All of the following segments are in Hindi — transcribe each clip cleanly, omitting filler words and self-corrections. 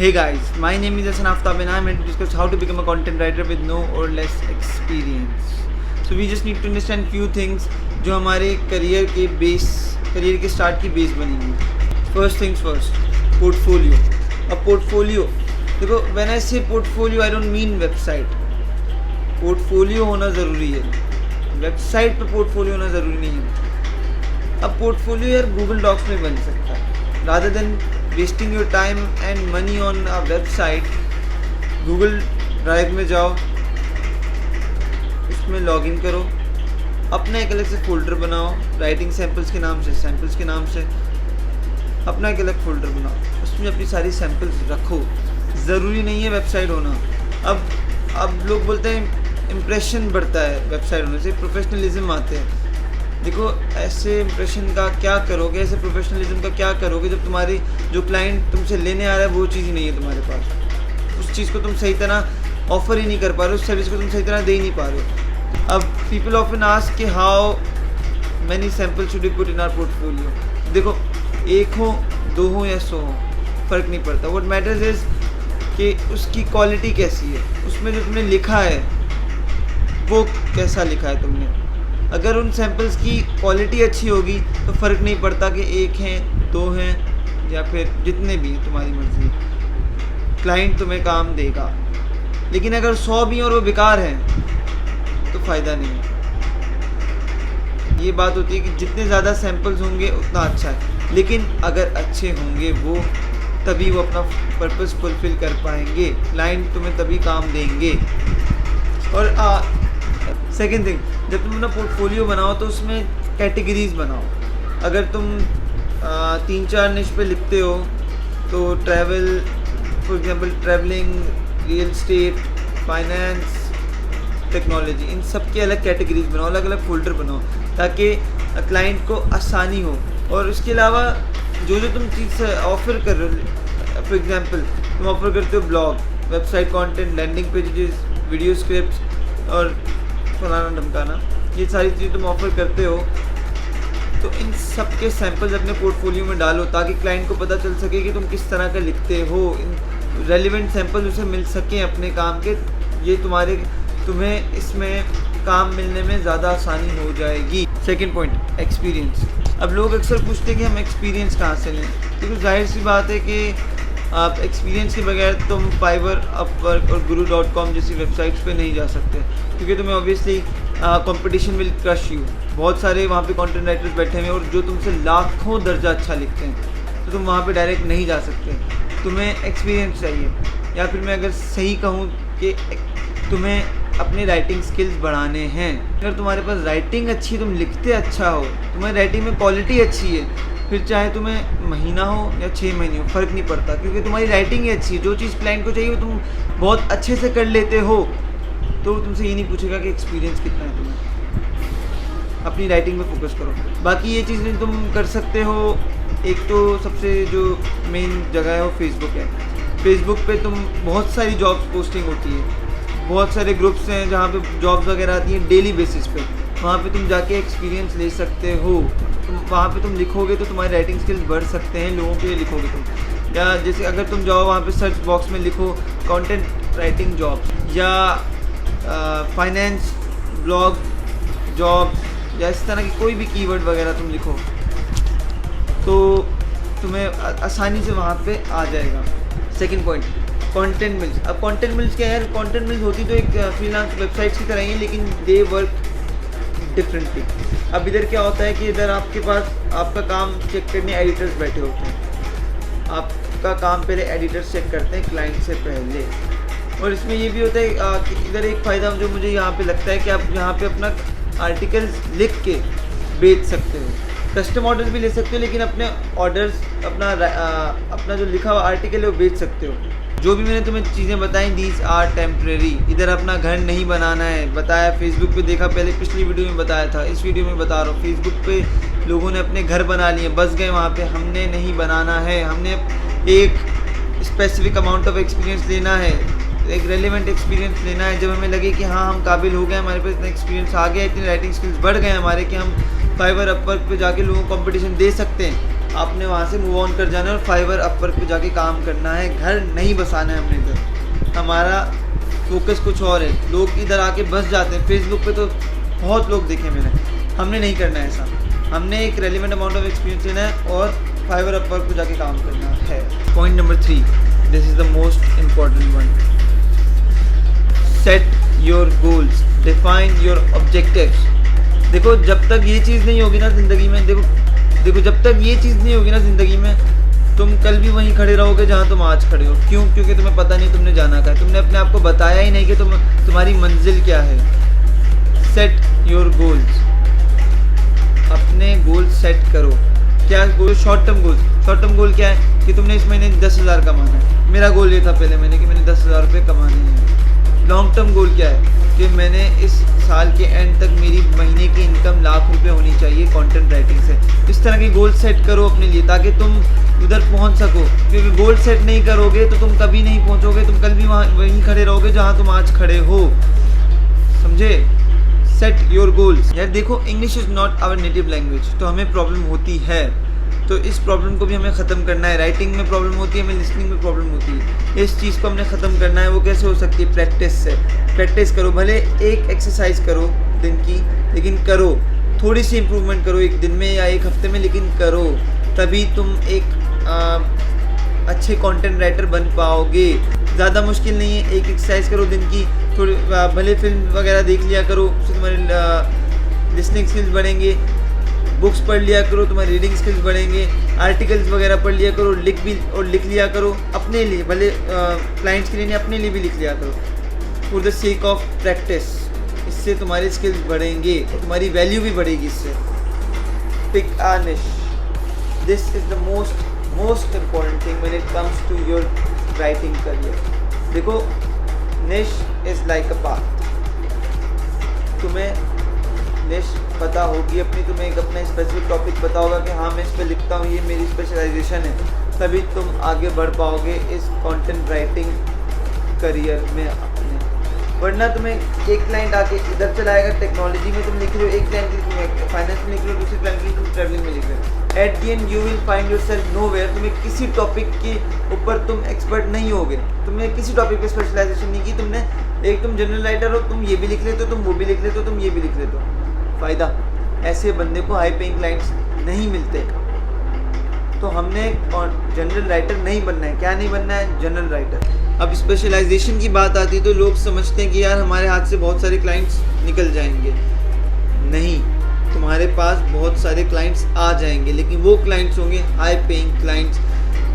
Hey guys, my name is Hassan Aftab and I'm here to discuss how to become a content writer with no or less experience. So we just need to understand few things जो हमारे करियर के स्टार्ट की बेस बनेंगी. First things first, portfolio. अब portfolio, देखो when I say portfolio I don't mean website. Portfolio होना ज़रूरी है. वेबसाइट पे पोर्टफोलियो होना ज़रूरी नहीं है. अब पोर्टफोलियो यार गूगल डॉक्स में बन सकता है. Rather than wasting your time and money on a website, Google drive में जाओ, उसमें लॉगिन करो, अपना एक अलग से फोल्डर बनाओ, राइटिंग सैम्पल्स के नाम से अपना एक अलग फोल्डर बनाओ, उसमें अपनी सारी सैम्पल्स रखो. ज़रूरी नहीं है वेबसाइट होना. अब लोग बोलते हैं इम्प्रेशन बढ़ता है वेबसाइट होने से, प्रोफेशनलिज्म आते हैं. देखो ऐसे इम्प्रेशन का क्या करोगे, ऐसे प्रोफेशनलिज्म का क्या करोगे जब तुम्हारी जो क्लाइंट तुमसे लेने आ रहा है वो चीज़ ही नहीं है तुम्हारे पास. उस चीज़ को तुम सही तरह ऑफ़र ही नहीं कर पा रहे हो, उस सर्विस को तुम सही तरह दे ही नहीं पा रहे हो. अब पीपल ऑफन आस्क कि how many sample should you put in our portfolio. देखो एक हो, दो हो या 100 हो, फ़र्क नहीं पड़ता. व्हाट मैटर्स इज़ कि उसकी क्वालिटी कैसी है, उसमें जो तुमने लिखा है वो कैसा लिखा है तुमने. अगर उन सैम्पल्स की क्वालिटी अच्छी होगी तो फ़र्क नहीं पड़ता कि एक हैं, दो हैं या फिर जितने भी हैं, तुम्हारी मर्ज़ी. क्लाइंट तुम्हें काम देगा. लेकिन अगर 100 भी हैं और वो बेकार हैं तो फ़ायदा नहीं है. ये बात होती है कि जितने ज़्यादा सैम्पल्स होंगे उतना अच्छा है, लेकिन अगर अच्छे होंगे वो तभी वो अपना पर्पस फुलफ़िल कर पाएंगे. क्लाइंट तुम्हें तभी काम देंगे. और सेकेंड थिंग, जब तुम अपना पोर्टफोलियो बनाओ तो उसमें कैटेगरीज बनाओ. अगर तुम 3-4 निश पे लिखते हो तो travel, for example travelling, real estate, finance, technology, इन सब के अलग कैटेगरीज बनाओ, अलग अलग फोल्डर बनाओ ताकि क्लाइंट को आसानी हो. और उसके अलावा जो तुम चीज़ ऑफ़र कर रहे हो, फॉर एग्जांपल तुम ऑफ़र करते हो blog, website content, landing pages, video scripts और फलाना ढमकाना, ये सारी चीज़ें तुम ऑफ़र करते हो, तो इन सब के सैम्पल्स अपने पोर्टफोलियो में डालो ताकि क्लाइंट को पता चल सके कि तुम किस तरह का लिखते हो. इन रेलिवेंट सैम्पल्स उसे मिल सकें अपने काम के. ये तुम्हें इसमें काम मिलने में ज़्यादा आसानी हो जाएगी. Second point, experience. अब लोग अक्सर पूछते हैं कि हम एक्सपीरियंस कहाँ से लें. क्योंकि जाहिर सी बात है कि आप एक्सपीरियंस के बगैर तुम फाइवर, अपवर्क और guru.com जैसी वेबसाइट्स पे नहीं जा सकते, क्योंकि तुम्हें obviously competition will crush you. बहुत सारे वहाँ पे कंटेंट राइटर्स बैठे हुए हैं और जो तुमसे लाखों दर्जा अच्छा लिखते हैं, तो तुम वहाँ पे डायरेक्ट नहीं जा सकते. तुम्हें एक्सपीरियंस चाहिए. या फिर मैं अगर सही कहूँ कि तुम्हें अपने राइटिंग स्किल्स बढ़ाने हैं. अगर तुम्हारे पास राइटिंग अच्छी, तुम लिखते अच्छा हो, तुम्हारी राइटिंग में क्वालिटी अच्छी है, फिर चाहे तुम्हें महीना हो या 6 महीने हो, फ़र्क नहीं पड़ता, क्योंकि तुम्हारी राइटिंग ही अच्छी है. जो चीज़ क्लाइंट को चाहिए वो तुम बहुत अच्छे से कर लेते हो, तो तुमसे ये नहीं पूछेगा कि एक्सपीरियंस कितना है तुम्हें. अपनी राइटिंग में फोकस करो. बाकी ये चीज़ें तुम कर सकते हो. एक तो सबसे जो मेन जगह है वो फेसबुक है. फेसबुक पे तुम बहुत सारी जॉब्स पोस्टिंग होती है, बहुत सारे ग्रुप्स हैं जहाँ पे जॉब्स वगैरह आती हैं डेली बेसिस पे. वहाँ पे तुम जाके एक्सपीरियंस ले सकते हो. वहाँ पे तुम लिखोगे तो तुम्हारी राइटिंग स्किल्स बढ़ सकते हैं. लोगों के लिए लिखोगे तुम, या जैसे अगर तुम जाओ वहाँ पे सर्च बॉक्स में लिखो कंटेंट राइटिंग जॉब्स या फाइनेंस ब्लॉग जॉब, या इस तरह की कोई भी कीवर्ड वगैरह तुम लिखो तो तुम्हें आसानी से वहाँ पे आ जाएगा. Second point, content mills. अब कंटेंट मिल्स क्या है? कंटेंट मिल्स होती तो एक फ्रीलांस वेबसाइट्स की तरह ही है, लेकिन दे वर्क डिफरेंटली. अब इधर क्या होता है कि इधर आपके पास आपका काम चेक करने एडिटर्स बैठे होते हैं. आपका काम पहले एडिटर्स चेक करते हैं क्लाइंट से पहले. और इसमें ये भी होता है कि इधर एक फ़ायदा जो मुझे यहाँ पे लगता है कि आप यहाँ पे अपना आर्टिकल्स लिख के बेच सकते हो. कस्टम ऑर्डर्स भी ले सकते हो, लेकिन अपने ऑर्डर्स, अपना जो लिखा हुआ आर्टिकल है वो बेच सकते हो. जो भी मैंने तुम्हें चीज़ें बताई, दीज आर टेम्प्रेरी. इधर अपना घर नहीं बनाना है, बताया. फेसबुक पे देखा, पहले पिछली वीडियो में बताया था, इस वीडियो में बता रहा हूँ. फेसबुक पे लोगों ने अपने घर बना लिए, बस गए वहाँ पे. हमने नहीं बनाना है. हमने एक स्पेसिफिक अमाउंट ऑफ एक्सपीरियंस लेना है, एक रेलिवेंट एक्सपीरियंस लेना है. जब हमें लगे कि हाँ हम काबिल हो गए, हमारे पास इतना एक्सपीरियंस आ गया, इतनी राइटिंग स्किल्स बढ़ गए हमारे कि हम फाइवर अपवर्क पे जाके लोगों को कंपटीशन दे सकते हैं, आपने वहाँ से मूव ऑन कर जाना है और फाइवर अपवर्क पे जाके काम करना है। घर नहीं बसाना है हमने इधर, हमारा फोकस कुछ और है। लोग इधर आके बस जाते हैं, फेसबुक पे तो बहुत लोग देखे मैंने, हमने नहीं करना है ऐसा। हमने एक रेलिवेंट अमाउंट ऑफ एक्सपीरियंस लेना है और फाइवर अपवर्क पे जाके काम करना है। Point number 3, this is the most important one, set your goals, define your objectives. देखो जब तक ये चीज़ नहीं होगी ना ज़िंदगी में, देखो जब तक ये चीज़ नहीं होगी ना ज़िंदगी में, तुम कल भी वहीं खड़े रहोगे जहाँ तुम आज खड़े हो। क्यों? क्योंकि तुम्हें पता नहीं तुमने जाना कहाँ है, तुमने अपने आप को बताया ही नहीं कि तुम्हारी मंजिल क्या है। सेट योर गोल्स, अपने गोल सेट करो। क्या goal? Short term goal. Short term goal क्या है कि तुमने इस महीने 10,000 कमाना है। मेरा गोल ये था पहले महीने कि मैंने 10,000 रुपये कमाने हैं। लॉन्ग टर्म गोल क्या है कि मैंने इस साल के एंड तक मेरी महीने की इनकम लाख रुपए होनी चाहिए कंटेंट राइटिंग से। इस तरह के गोल सेट करो अपने लिए ताकि तुम उधर पहुंच सको, क्योंकि गोल सेट नहीं करोगे तो तुम कभी नहीं पहुंचोगे, तुम कल भी वहीं खड़े रहोगे जहां तुम आज खड़े हो। समझे? Set your goals. यार देखो, English is not our native language, तो हमें प्रॉब्लम होती है, तो इस प्रॉब्लम को भी हमें ख़त्म करना है। राइटिंग में प्रॉब्लम होती है, हमें लिसनिंग में प्रॉब्लम होती है, इस चीज़ को हमने ख़त्म करना है। वो कैसे हो सकती है? प्रैक्टिस से। प्रैक्टिस करो, भले एक एक्सरसाइज करो दिन की, लेकिन करो, थोड़ी सी इम्प्रूवमेंट करो एक दिन में या एक हफ्ते में, लेकिन करो, तभी तुम एक अच्छे कंटेंट राइटर बन पाओगे। ज़्यादा मुश्किल नहीं है, एक एक्सरसाइज करो दिन की, थोड़ी भले फिल्म वगैरह देख लिया करो, उससे तुम्हारे लिसनिंग स्किल्स बढ़ेंगे। बुक्स पढ़ लिया करो, तुम्हारी रीडिंग स्किल्स बढ़ेंगे। आर्टिकल्स वगैरह पढ़ लिया करो, लिख लिया करो अपने लिए, भले क्लाइंट्स के लिए नहीं, अपने लिए भी लिख लिया करो, for the sake of practice. इससे तुम्हारे स्किल्स बढ़ेंगे और तुम्हारी वैल्यू भी बढ़ेगी इससे। Pick a niche, this is the most important thing when it comes to your writing career. देखो, niche is like a path. तुम्हें निश पता होगी अपनी, तुम्हें एक अपना स्पेसिफिक टॉपिक पता होगा कि हाँ मैं इस पर लिखता हूँ, ये मेरी स्पेशलाइजेशन है, तभी तुम आगे बढ़ पाओगे इस कंटेंट राइटिंग करियर में अपने। वरना तुम्हें एक क्लाइंट आके इधर चलाएगा, टेक्नोलॉजी में तुम लिख रहे हो, एक क्लाइंट के लिए तुम फाइनेंस में लिख रहे हो, दूसरे क्लाइंट के लिए तुम ट्रैवलिंग में लिख रहे हो। At the and you will find yourself nowhere. तुम्हें किसी टॉपिक के ऊपर तुम एक्सपर्ट नहीं होगे, तुमने किसी टॉपिक पे स्पेशलाइजेशन नहीं की, तुमने एक तुम जनरल राइटर हो, तुम ये भी लिख लेते हो, तुम वो भी लिख लेते हो, तुम ये भी लिख लेते हो। फ़ायदा, ऐसे बंदे को हाई पेइंग क्लाइंट्स नहीं मिलते। तो हमने जनरल राइटर नहीं बनना है। क्या नहीं बनना है? General writer. अब स्पेशलाइजेशन की बात आती है तो लोग समझते हैं कि यार हमारे हाथ से बहुत सारे क्लाइंट्स निकल जाएंगे। नहीं, तुम्हारे पास बहुत सारे क्लाइंट्स आ जाएंगे, लेकिन वो क्लाइंट्स होंगे हाई पेइंग क्लाइंट्स,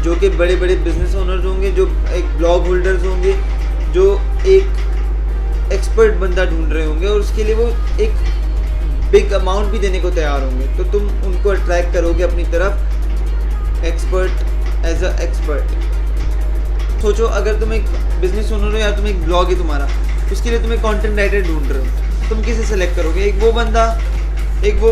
जो कि बड़े बड़े बिजनेस ओनर्स होंगे, जो एक ब्लॉग होल्डर्स होंगे, जो एक एक्सपर्ट बंदा ढूंढ रहे होंगे और उसके लिए वो एक बिग अमाउंट भी देने को तैयार होंगे। तो तुम उनको अट्रैक्ट करोगे अपनी तरफ, एक्सपर्ट एज अ एक्सपर्ट। सोचो, अगर तुम एक बिजनेस ओनर हो या तुम एक ब्लॉग है तुम्हारा, उसके लिए तुम एक कंटेंट राइटर ढूंढ रहे हो, तुम किसे सेलेक्ट करोगे? एक वो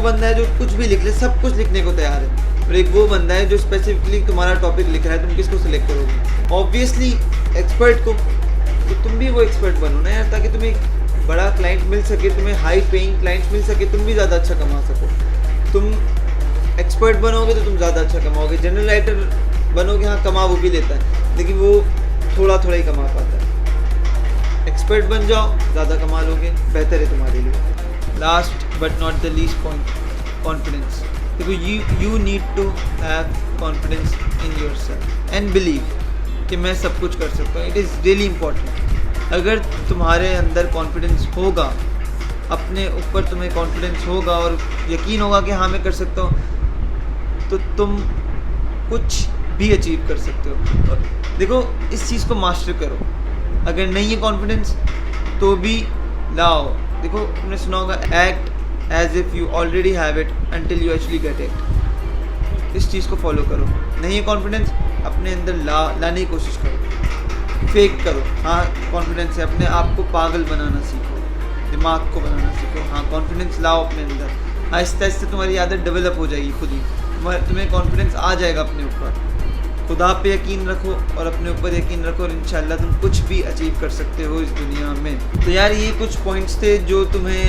बंदा है जो कुछ भी लिख ले, सब कुछ लिखने को तैयार है, और एक वो बंदा है जो स्पेसिफिकली तुम्हारा टॉपिक लिख रहा है। तुम किसको सिलेक्ट करोगे? ऑब्वियसली एक्सपर्ट को। तो तुम भी वो एक्सपर्ट बनो ना यार, ताकि तुम्हें बड़ा क्लाइंट मिल सके, तुम्हें हाई पेइंग क्लाइंट्स मिल सके, तुम भी ज़्यादा अच्छा कमा सको। तुम एक्सपर्ट बनोगे तो तुम ज़्यादा अच्छा कमाओगे। जनरल राइटर बनोगे, हाँ कमा वो भी लेता है, लेकिन वो थोड़ा थोड़ा ही कमा पाता है। एक्सपर्ट बन जाओ, ज़्यादा कमा लोगे, बेहतर है तुम्हारे लिए। Last but not the least point, confidence. देखो, you need to have confidence in yourself and believe कि मैं सब कुछ कर सकता हूँ। It is really important. अगर तुम्हारे अंदर कॉन्फिडेंस होगा, अपने ऊपर तुम्हें कॉन्फिडेंस होगा और यकीन होगा कि हाँ मैं कर सकता हूँ, तो तुम कुछ भी अचीव कर सकते हो। और देखो, इस चीज़ को मास्टर करो। अगर नहीं है कॉन्फिडेंस तो भी लाओ। देखो, तुमने सुना होगा, act as if you already have it until you actually get it. इस चीज़ को फॉलो करो। नहीं है कॉन्फिडेंस, अपने अंदर लाने की कोशिश करो, फेक करो। हाँ कॉन्फिडेंस है, अपने आप को पागल बनाना सीखो, दिमाग को बनाना सीखो। हाँ कॉन्फिडेंस लाओ अपने अंदर, आहिस्ते आहिस्ते तुम्हारी आदत डेवलप हो जाएगी खुद ही, तुम्हें कॉन्फिडेंस आ जाएगा अपने ऊपर। खुदा पे यकीन रखो और अपने ऊपर यकीन रखो और इंशाल्लाह तुम कुछ भी अचीव कर सकते हो इस दुनिया में। तो यार ये कुछ पॉइंट्स थे जो तुम्हें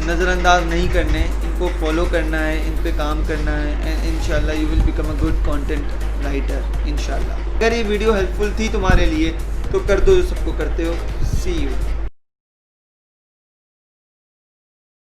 नज़रअंदाज नहीं करने, इनको फॉलो करना है, इन पे काम करना है एंड इंशाल्लाह you will become a good content writer इंशाल्लाह। अगर ये वीडियो हेल्पफुल थी तुम्हारे लिए तो कर दो जो सबको करते हो। सी यू।